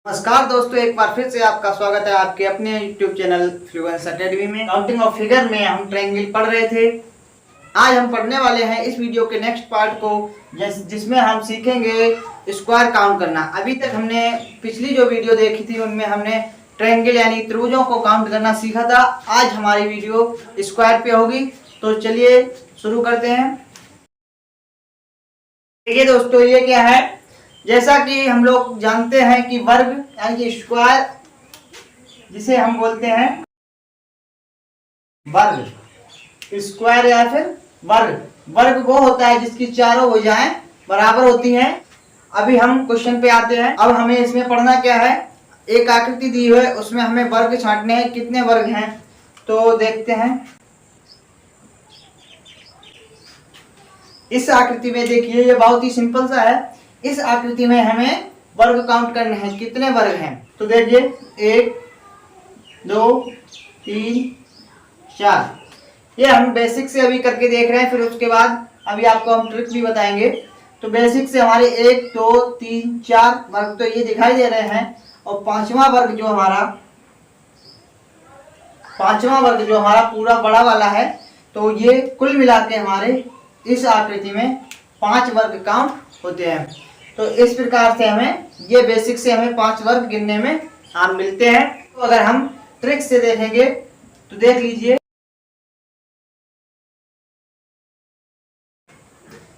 नमस्कार दोस्तों, एक बार फिर से आपका स्वागत है आपके अपने YouTube चैनल फ्लुएंस एकेडमी में। काउंटिंग ऑफ फिगर में हम ट्रायंगल पढ़ रहे थे। आज हम पढ़ने वाले हैं इस वीडियो के नेक्स्ट पार्ट को, जिसमें हम सीखेंगे स्क्वायर काउंट करना। अभी तक हमने पिछली जो वीडियो देखी थी उनमें हमने ट्रायंगल यानी त्रिभुजों को काउंट करना सीखा था। आज हमारी वीडियो स्क्वायर पे होगी, तो चलिए शुरू करते हैं। देखिए दोस्तों, ये क्या है, जैसा कि हम लोग जानते हैं कि वर्ग यानी कि स्क्वायर, जिसे हम बोलते हैं वर्ग, स्क्वायर या फिर वर्ग वो होता है जिसकी चारों भुजाएं बराबर होती हैं। अभी हम क्वेश्चन पे आते हैं। अब हमें इसमें पढ़ना क्या है, एक आकृति दी हुई है, उसमें हमें वर्ग छांटने हैं। कितने वर्ग हैं तो देखते हैं। इस आकृति में देखिए, ये बहुत ही सिंपल सा है। इस आकृति में हमें वर्ग काउंट करने हैं। कितने वर्ग हैं तो देखिए, 1 2 3 4। ये हम बेसिक से अभी करके देख रहे हैं, फिर उसके बाद अभी आपको हम ट्रिक भी बताएंगे। तो बेसिक से हमारे 1 2 3 4 वर्ग तो ये दिखाई दे रहे हैं, और पांचवा वर्ग जो हमारा पूरा बड़ा वाला है, तो ये कुल मिला के हमारे इस आकृति में 5 वर्ग काउंट होते हैं। तो इस प्रकार से हमें ये बेसिक से हमें 5 वर्ग गिनने में हम मिलते हैं। तो अगर हम ट्रिक से देखेंगे तो देख लीजिए,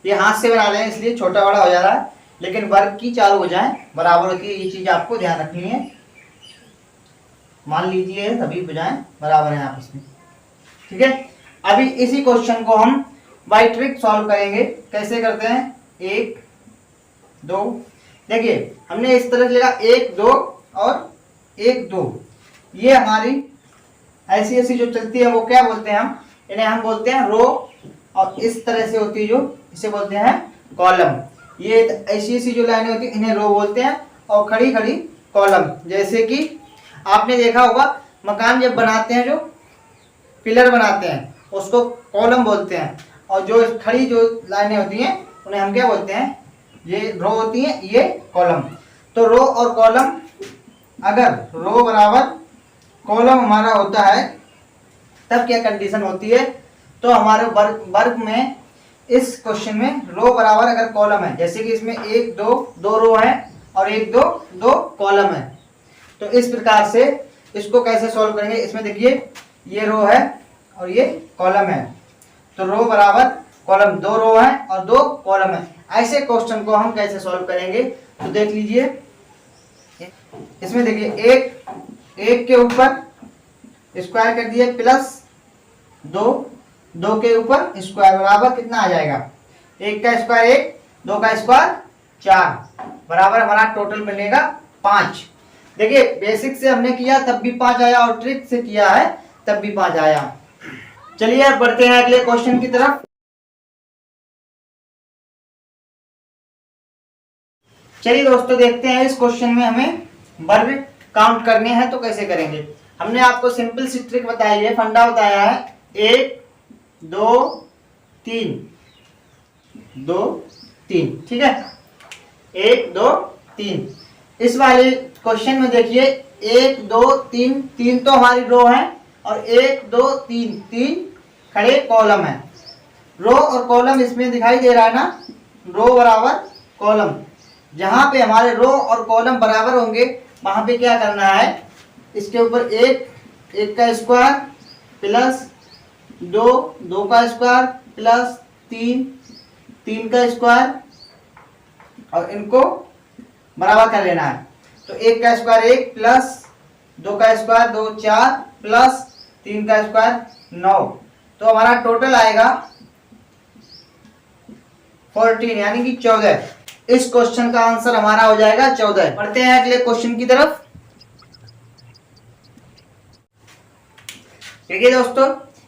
ये हाथ से बना रहे हैं इसलिए छोटा बड़ा हो जा रहा है, लेकिन वर्ग की चारों भुजाएं बराबर होती है। ये चीज आपको ध्यान रखनी है। मान लीजिए सभी भुजाएं बराबर हैं आपस में, ठीक है। अभी इसी क्वेश्चन को हम बाय ट्रिक सॉल्व करेंगे। कैसे करते हैं, 1 2, देखिए हमने इस तरह लिखा 1 2 और 1 2। ये हमारी ऐसी ऐसी जो चलती है वो क्या बोलते हैं, इन्हें हम बोलते हैं रो। और इस तरह से होती है जो, इसे बोलते हैं कॉलम। ये ऐसी ऐसी जो लाइनें होती है इन्हें रो बोलते हैं, और खड़ी खड़ी कॉलम। जैसे कि आपने देखा होगा, मकान जब बनाते हैं, जो पिलर बनाते हैं उसको कॉलम बोलते हैं, और जो खड़ी जो लाइनें होती हैं उन्हें हम क्या बोलते हैं, ये रो होती है, ये कॉलम। तो रो और कॉलम, अगर रो बराबर कॉलम हमारा होता है तब क्या कंडीशन होती है, तो हमारे वर्ग में इस क्वेश्चन में रो बराबर अगर कॉलम है, जैसे कि इसमें 1 2 2 रो है और 1 2 2 कॉलम है। तो इस प्रकार से इसको कैसे सॉल्व करेंगे, इसमें देखिए ये रो है और ये कॉलम है। तो रो बराबर कॉलम, 2 रो है और 2 कॉलम है। ऐसे क्वेश्चन को हम कैसे सॉल्व करेंगे तो देख लीजिए। इसमें देखिए एक के ऊपर स्क्वायर कर दिए, प्लस 2 के ऊपर स्क्वायर बराबर कितना आ जाएगा, 1 का स्क्वायर 1, 2 का स्क्वायर 4, बराबर हमारा टोटल बनेगा 5। देखिए बेसिक से हमने किया तब भी 5 आया, और ट्रिक से किया है तब भी 5 आया। चलिए अब बढ़ते हैं अगले क्वेश्चन की तरफ। चलिए दोस्तों, देखते हैं इस क्वेश्चन में हमें वर्ग काउंट करने हैं तो कैसे करेंगे। हमने आपको सिंपल सी ट्रिक बताई है, फंडा बताया है, 1 2 3 2 3, ठीक है, 1 2 3। इस वाले क्वेश्चन में देखिए 1 2 3, 3 तो हमारी रो है, और 1 2 3 3 खड़े कॉलम है। रो और कॉलम इसमें दिखाई दे रहा है ना, रो बराबर कॉलम। जहां पे हमारे रो और कॉलम बराबर होंगे वहां पे क्या करना है, इसके ऊपर 1 का स्क्वायर प्लस 2 का स्क्वायर प्लस 3 का स्क्वायर, और इनको बराबर कर लेना है। तो 1 का स्क्वायर 1 प्लस 2 का स्क्वायर 2 4 प्लस 3 का स्क्वायर 9। तो हमारा टोटल आएगा 14 यानी कि 14। इस क्वेश्चन का आंसर हमारा हो जाएगा 14। बढ़ते हैं अगले क्वेश्चन की तरफ। देखिए दोस्तों,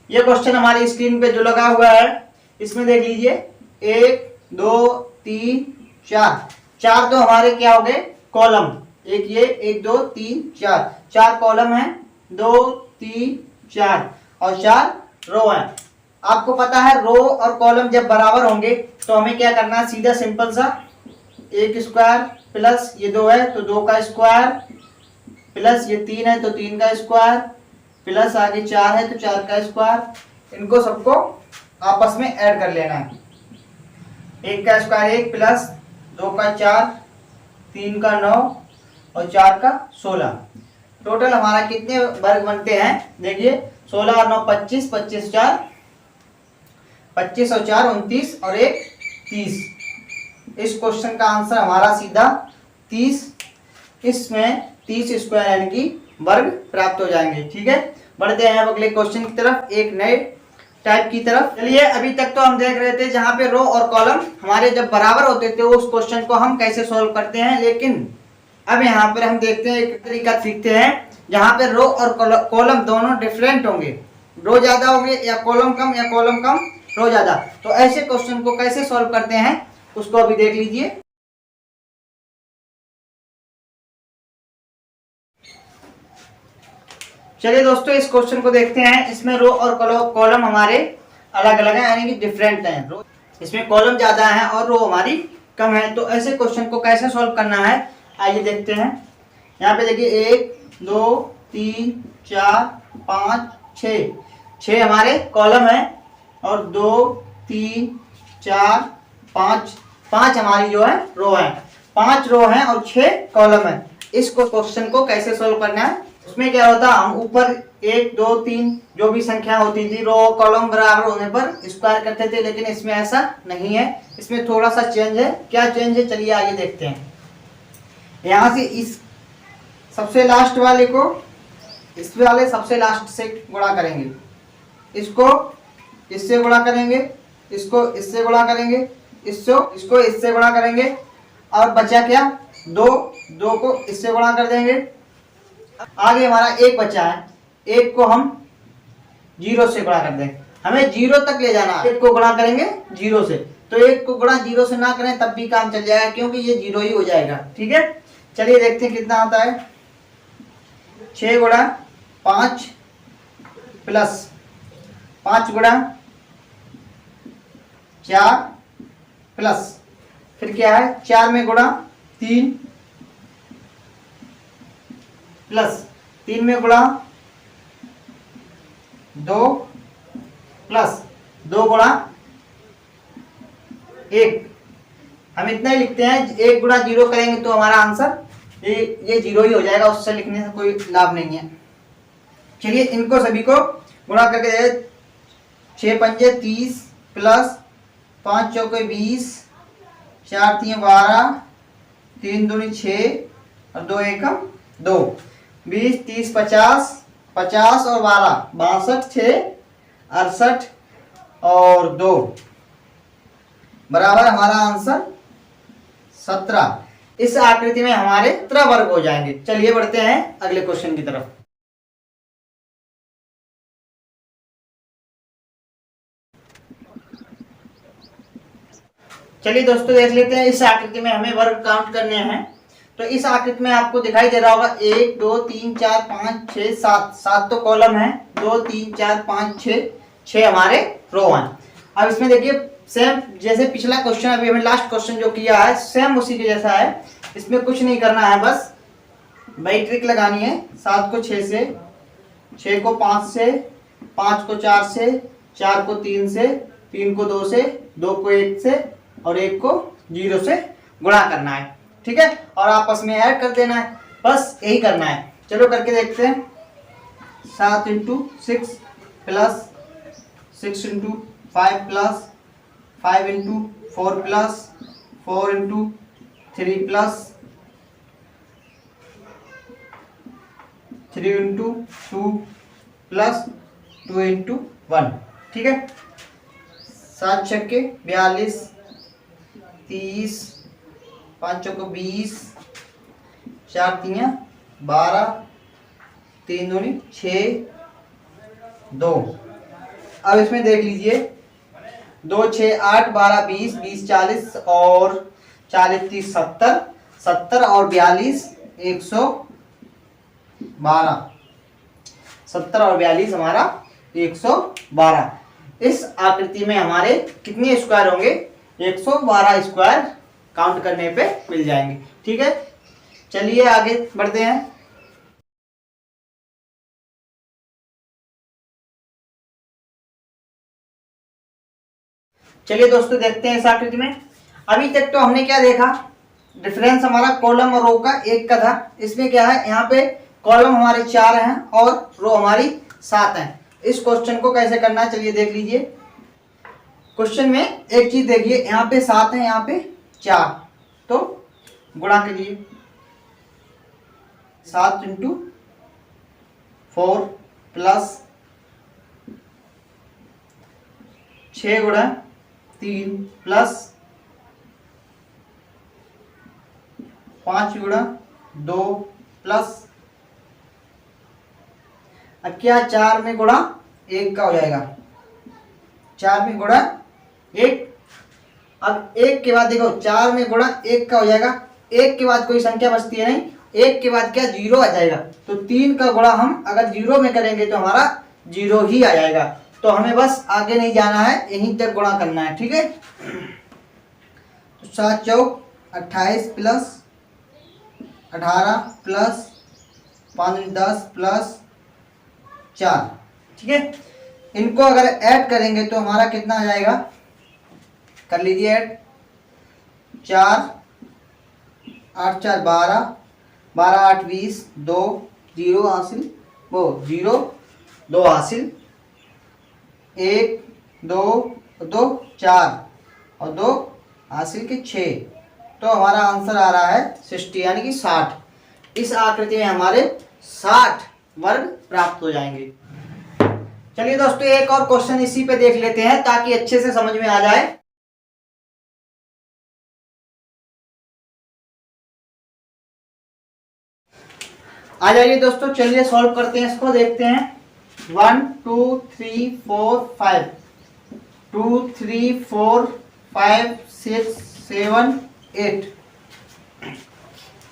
ये क्वेश्चन हमारी स्क्रीन पे जो लगा हुआ है, इसमें देख लीजिए 1 2 3 4 तो हमारे क्या हो गए, कॉलम। एक ये 1 2 3 4 कॉलम है, 2 3 4 और 4 रो है। आपको पता है रो और कॉलम जब बराबर होंगे तो हमें क्या करना है, सीधा सिंपल सा 1 स्क्वायर प्लस ये 2 है तो 2 का स्क्वायर प्लस ये 3 है तो 3 का स्क्वायर प्लस आगे 4 है तो 4 का स्क्वायर। इनको सबको आपस में ऐड कर लेना है। 1 का स्क्वायर 1 प्लस 2 का 4, 3 का 9 और 4 का 16। टोटल हमारा कितने वर्ग बनते हैं देखिए, 16 और 9 25, 25 4 25 और 4 29 और 1 30। इस क्वेश्चन का आंसर हमारा सीधा 30। इसमें 30 स्क्वायर यानी कि वर्ग प्राप्त हो जाएंगे। ठीक है, बढ़ते हैं अब अगले क्वेश्चन की तरफ, एक नए टाइप की तरफ। चलिए, अभी तक तो हम देख रहे थे जहां पे रो और कॉलम हमारे जब बराबर होते थे उस क्वेश्चन को हम कैसे सॉल्व करते हैं, लेकिन अब यहाँ पर हम देखते हैं एक तरीका सीखते हैं जहां पे रो और कॉलम दोनों डिफरेंट होंगे, रो ज्यादा होंगे या कॉलम कम रो ज्यादा। तो ऐसे क्वेश्चन को कैसे सॉल्व करते हैं उसको अभी देख लीजिए। चलिए दोस्तों, इस क्वेश्चन को देखते हैं। इसमें रो और कॉलम हमारे अलग अलग हैं, यानी कि डिफरेंट हैं। रो इसमें कॉलम ज्यादा है और रो हमारी कम है। तो ऐसे क्वेश्चन को कैसे सॉल्व करना है आइए देखते हैं। यहाँ पे देखिए 1 2 3 4 5 6 हमारे कॉलम है और 2 3 4 5 हमारी जो है रो है। 5 रो हैं और 6 कॉलम है। इस क्वेश्चन को कैसे सॉल्व करना है, उसमें क्या होता, हम ऊपर 1 2 3 जो भी संख्या होती थी रो कॉलम बराबर होने पर स्क्वायर करते थे, लेकिन इसमें ऐसा नहीं है। इसमें थोड़ा सा चेंज है। क्या चेंज है चलिए आइए देखते हैं। यहाँ से इस सबसे लास्ट वाले को इस वाले सबसे लास्ट से गुणा करेंगे, इसको इससे गुणा करेंगे, इसको इससे गुणा करेंगे, इसको इससे गुणा करेंगे और बचा क्या 2 को इससे गुणा कर देंगे। आगे हमारा 1 बचा है, 1 को हम 0 से गुणा कर देंगे। हमें 0 तक ले जाना है, 1 को गुणा करेंगे 0 से। तो 1 को गुणा 0 से ना करें तब भी काम चल जाएगा क्योंकि ये 0 ही हो जाएगा। ठीक है, चलिए देखते हैं कितना आता है। 6 गुणा 5 प्लस 5 गुणा 4 प्लस फिर क्या है 4 में गुणा 3 प्लस 3 में गुणा 2 प्लस 2 गुणा 1। हम इतना ही लिखते हैं, 1 गुणा 0 करेंगे तो हमारा आंसर ये 0 ही हो जाएगा, उससे लिखने से कोई लाभ नहीं है। चलिए इनको सभी को गुणा करके 6 पंजे 30 प्लस 5 चौके 20, 4 3 12, 3 दूनी 6 और 2 एकम 2, 20 30 50, 50 और 12 62, 6 68 और 2 बराबर हमारा आंसर 17। इस आकृति में हमारे 17 वर्ग हो जाएंगे। चलिए बढ़ते हैं अगले क्वेश्चन की तरफ। चलिए दोस्तों देख लेते हैं, इस आकृति में हमें वर्ग काउंट करने हैं। तो इस आकृति में आपको दिखाई दे रहा होगा 1 2 3 4 5 6 7 7 तो कॉलम है, 2 3 4 5 6 हमारे रो हैं। अब इसमें देखिए सेम जैसे पिछला क्वेश्चन, अभी हमें लास्ट क्वेश्चन जो किया है सेम उसी के जैसा है। इसमें कुछ नहीं करना है, बस वही ट्रिक लगानी है। 7 को 6 से, 6 को 5 से, 5 को 4 से, 4 को 3 से, 3 को 2 से, 2 को 1 से और 1 को 0 से गुणा करना है। ठीक है, और आपस में ऐड कर देना है, बस यही करना है। चलो करके देखते हैं। 7 × 6 plus 6 × 5 plus 5 × 4 plus 4 × 3 plus 3 × 2 plus 2 × 1। ठीक है, 7 छक्के 42, 30, 5 चौके 20, 4 3 12, 3 दूनी 6, 2। अब इसमें देख लीजिए 2 6 8 12 20 20 40 और 40 30 70 70 और 42 112। 70 और 42 हमारा 112। इस आकृति में हमारे कितने स्क्वायर होंगे 112 स्क्वायर काउंट करने पे मिल जाएंगे। ठीक है, चलिए आगे बढ़ते हैं। चलिए दोस्तों देखते हैं इस आकृति में। अभी तक तो हमने क्या देखा, डिफरेंस हमारा कॉलम और रो का एक का था। इसमें क्या है, यहाँ पे कॉलम हमारे 4 हैं और रो हमारी 7 हैं। इस क्वेश्चन को कैसे करना है चलिए देख लीजिए। क्वेश्चन में एक चीज देखिए, यहाँ पे 7 है, यहाँ पे 4, तो गुणा करिए 7 × 4 प्लस 6 × 3 प्लस 5 × 2 प्लस, अब क्या 4 में गुणा 1 का हो जाएगा, 4 में गुणा 1। अब 1 के बाद देखो 4 में गुणा 1 का हो जाएगा, 1 के बाद कोई संख्या बचती है नहीं, 1 के बाद क्या 0 आ जाएगा, तो 3 का गुणा हम अगर 0 में करेंगे तो हमारा 0 ही आ जाएगा। तो हमें बस आगे नहीं जाना है, यहीं तक गुणा करना है। ठीक है, तो 7 चौक 28 प्लस 18 प्लस 5 10 प्लस 4। ठीक है, इनको अगर ऐड करेंगे तो हमारा कितना आ जाएगा, कर लीजिए ऐड, 4 8 4 12, 12 8 20, 2 0 हासिल, वो 0 2 हासिल, 1 2 2 4 और 2 हासिल के 6। तो हमारा आंसर आ रहा है 60 यानी कि 60। इस आकृति में हमारे 60 वर्ग प्राप्त हो जाएंगे। चलिए दोस्तों एक और क्वेश्चन इसी पे देख लेते हैं ताकि अच्छे से समझ में आ जाए। आ जाइए दोस्तों, चलिए सॉल्व करते हैं इसको, देखते हैं। 1 2 3 4 5, 2 3 4 5 6 7 8।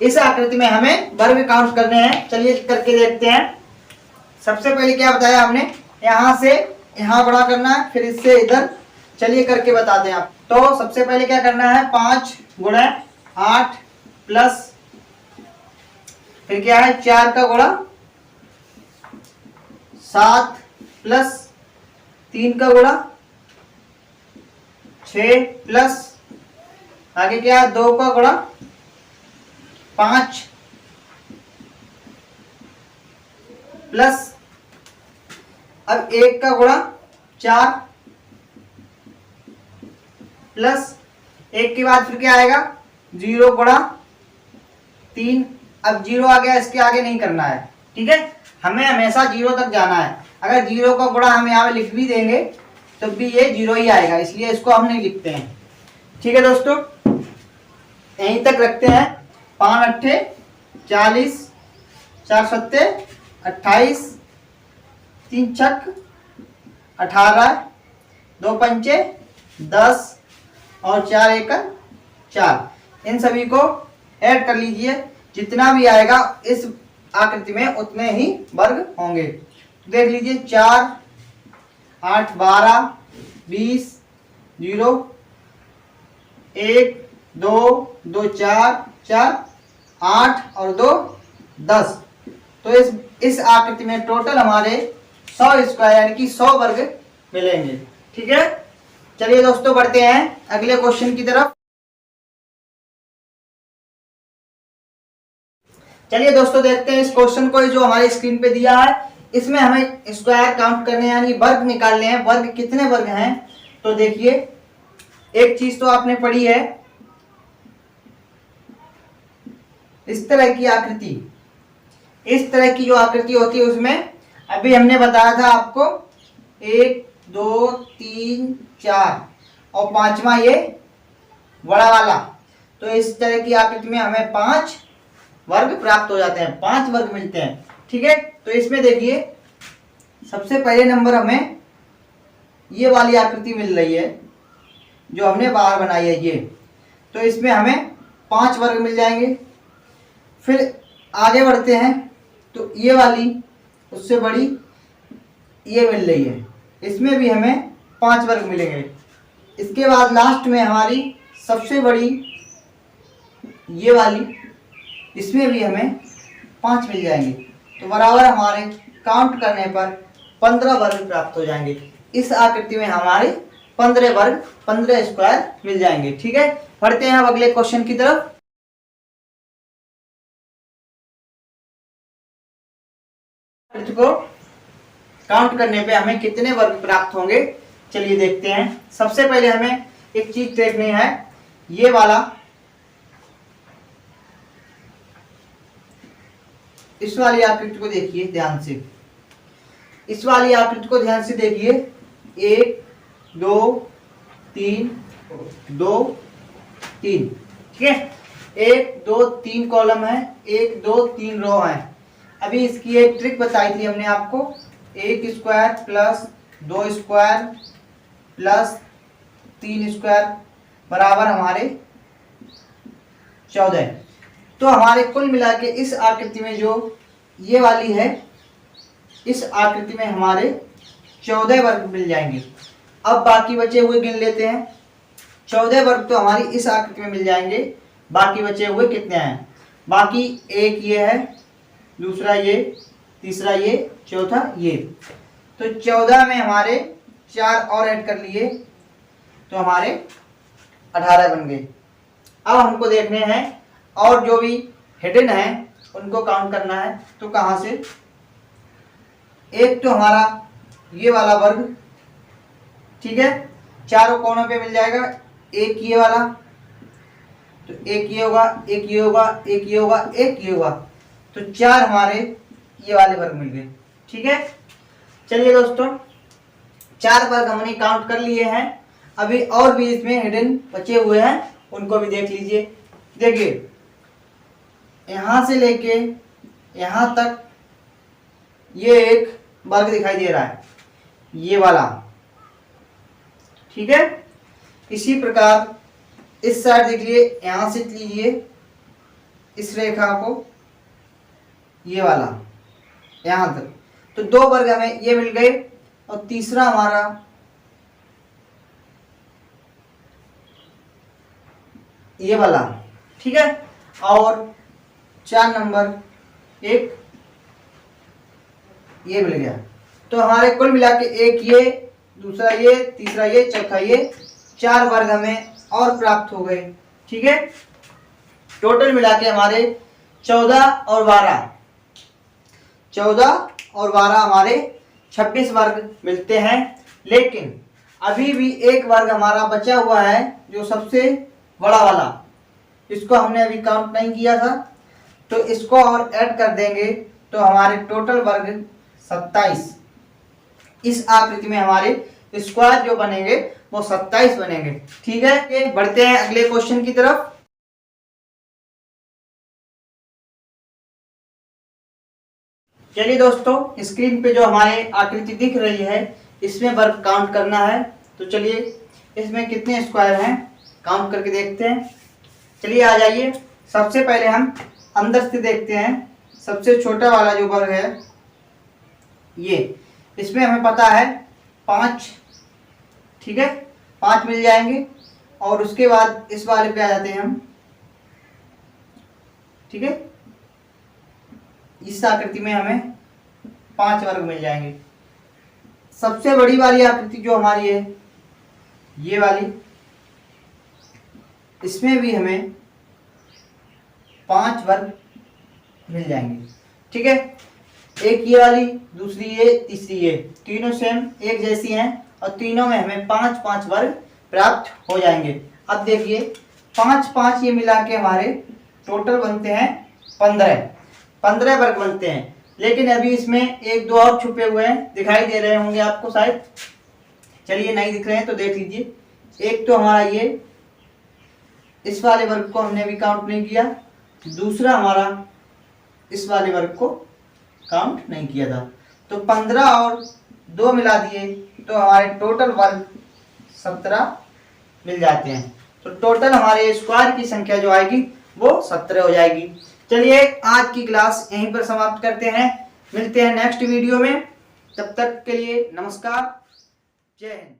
इस आकृति में हमें वर्ग काउंट करने हैं, चलिए करके देखते हैं। सबसे पहले क्या बताया हमने, यहाँ से यहाँ गुणा करना है, फिर इससे इधर। चलिए करके बताते हैं आप। तो सबसे पहले क्या करना है, 5 गुणा 8 प्लस, फिर क्या है 4 का गुणा 7 प्लस 3 का गुणा 6 प्लस, आगे क्या है 2 का गुणा 5 प्लस, अब 1 का गुणा 4 प्लस, 1 के बाद फिर क्या आएगा 0 गुणा 3। अब 0 आ गया, इसके आगे नहीं करना है। ठीक है, हमें हमेशा 0 तक जाना है। अगर 0 का गुणा हम यहाँ पे लिख भी देंगे तो भी ये 0 ही आएगा, इसलिए इसको हम नहीं लिखते हैं। ठीक है दोस्तों, यहीं तक रखते हैं। 5 अट्ठे 40, 4 सत्ते 28, 3 छक 18, 2 पंचे 10 और 4 एकड़ 4। इन सभी को ऐड कर लीजिए, जितना भी आएगा इस आकृति में उतने ही वर्ग होंगे। देख लीजिए 4 8 12 20, 0 1 2 2 4 4 8 और 2 10। तो इस आकृति में टोटल हमारे 100 स्क्वायर यानी कि 100 वर्ग मिलेंगे। ठीक है, चलिए दोस्तों बढ़ते हैं अगले क्वेश्चन की तरफ। चलिए दोस्तों देखते हैं इस क्वेश्चन को, जो हमारी स्क्रीन पे दिया है। इसमें हमें स्क्वायर काउंट करने यानी वर्ग निकालने हैं। वर्ग कितने वर्ग हैं, तो देखिए एक चीज तो आपने पढ़ी है, इस तरह की आकृति, इस तरह की जो आकृति होती है उसमें अभी हमने बताया था आपको 1 2 3 4 और 5वां ये बड़ा वाला। तो इस तरह की आकृति में हमें 5 वर्ग प्राप्त हो जाते हैं, 5 वर्ग मिलते हैं। ठीक है, तो इसमें देखिए सबसे पहले नंबर हमें ये वाली आकृति मिल रही है जो हमने बाहर बनाई है ये, तो इसमें हमें 5 वर्ग मिल जाएंगे। फिर आगे बढ़ते हैं तो ये वाली उससे बड़ी ये मिल रही है, इसमें भी हमें 5 वर्ग मिलेंगे। इसके बाद लास्ट में हमारी सबसे बड़ी ये वाली, इसमें भी हमें 5 मिल जाएंगे। तो बराबर हमारे काउंट करने पर 15 वर्ग प्राप्त हो जाएंगे। इस आकृति में हमारे 15 वर्ग 15 स्क्वायर मिल जाएंगे। ठीक है, बढ़ते हैं अब अगले क्वेश्चन की तरफ। आकृति को काउंट करने पे हमें कितने वर्ग प्राप्त होंगे, चलिए देखते हैं। सबसे पहले हमें एक चीज देखनी है, ये वाला, इस वाली आकृति को देखिए ध्यान से, इस वाली आकृति को ध्यान से देखिए। 1 2 3 2 3, ठीक है। 1 2 3 कॉलम है, 1 2 3 रो है। अभी इसकी एक ट्रिक बताई थी हमने आपको, 1 square plus 2 square plus 3 square बराबर हमारे 14। तो हमारे कुल मिला के इस आकृति में जो ये वाली है, इस आकृति में हमारे 14 वर्ग मिल जाएंगे। अब बाकी बचे हुए गिन लेते हैं। 14 वर्ग तो हमारी इस आकृति में मिल जाएंगे। बाकी बचे हुए कितने हैं? बाकी एक ये है, दूसरा ये, तीसरा ये, चौथा ये। तो 14 में हमारे 4 और ऐड कर लिए तो हमारे 18 बन गए। अब हमको देखने हैं और जो भी हिडन है उनको काउंट करना है। तो कहाँ से? एक तो हमारा ये वाला वर्ग, ठीक है, चारों कोनों पे मिल जाएगा। एक ये वाला, तो एक ये होगा, एक ये होगा, एक ये होगा, एक ये होगा। तो 4 हमारे ये वाले वर्ग मिल गए। ठीक है, चलिए दोस्तों, 4 वर्ग हमने काउंट कर लिए हैं। अभी और भी इसमें हिडन बचे हुए हैं, उनको भी देख लीजिए। देखिए, यहां से लेके यहां तक ये एक वर्ग दिखाई दे रहा है, ये वाला, ठीक है। इसी प्रकार इस साइड देख लीजिए, यहां से लीजिए इस रेखा को, ये वाला यहां तक, तो 2 वर्ग हमें ये मिल गए। और तीसरा हमारा ये वाला, ठीक है। और 4 नंबर एक ये मिल गया। तो हमारे कुल मिला के एक ये, दूसरा ये, तीसरा ये, चौथा ये, 4 वर्ग हमें और प्राप्त हो गए। ठीक है, टोटल मिला के हमारे 14 और 12, 14 और 12 हमारे 26 वर्ग मिलते हैं। लेकिन अभी भी एक वर्ग हमारा बचा हुआ है, जो सबसे बड़ा वाला, इसको हमने अभी काउंट नहीं किया था। तो इसको और ऐड कर देंगे तो हमारे टोटल वर्ग 27। इस आकृति में हमारे स्क्वायर जो बनेंगे वो 27 बनेंगे। ठीक है, बढ़ते हैं अगले क्वेश्चन की तरफ। चलिए दोस्तों, स्क्रीन पे जो हमारे आकृति दिख रही है, इसमें वर्ग काउंट करना है। तो चलिए, इसमें कितने स्क्वायर हैं काउंट करके देखते हैं। चलिए आ जाइए। सबसे पहले हम अंदर से देखते हैं। सबसे छोटा वाला जो वर्ग है ये, इसमें हमें पता है 5, ठीक है, 5 मिल जाएंगे। और उसके बाद इस वाले पे आ जाते हैं हम, ठीक है। इस आकृति में हमें 5 वर्ग मिल जाएंगे। सबसे बड़ी वाली आकृति जो हमारी है, ये वाली, इसमें भी हमें 5 वर्ग मिल जाएंगे। ठीक है, एक ये वाली, दूसरी ये, तीसरी ये, तीनों सेम एक जैसी हैं और तीनों में हमें 5-5 वर्ग प्राप्त हो जाएंगे। अब देखिए, 5-5 ये मिला के हमारे टोटल बनते हैं 15 वर्ग बनते हैं। लेकिन अभी इसमें 1-2 और छुपे हुए हैं, दिखाई दे रहे होंगे आपको शायद। चलिए, नहीं दिख रहे हैं तो देख लीजिए। एक तो हमारा ये, इस वाले वर्ग को हमने अभी काउंट नहीं किया। दूसरा हमारा इस वाले वर्ग को काउंट नहीं किया था। तो 15 और 2 मिला दिए तो हमारे टोटल वर्ग 17 मिल जाते हैं। तो टोटल हमारे स्क्वायर की संख्या जो आएगी वो 17 हो जाएगी। चलिए, आज की क्लास यहीं पर समाप्त करते हैं। मिलते हैं नेक्स्ट वीडियो में। तब तक के लिए नमस्कार, जय हिंद।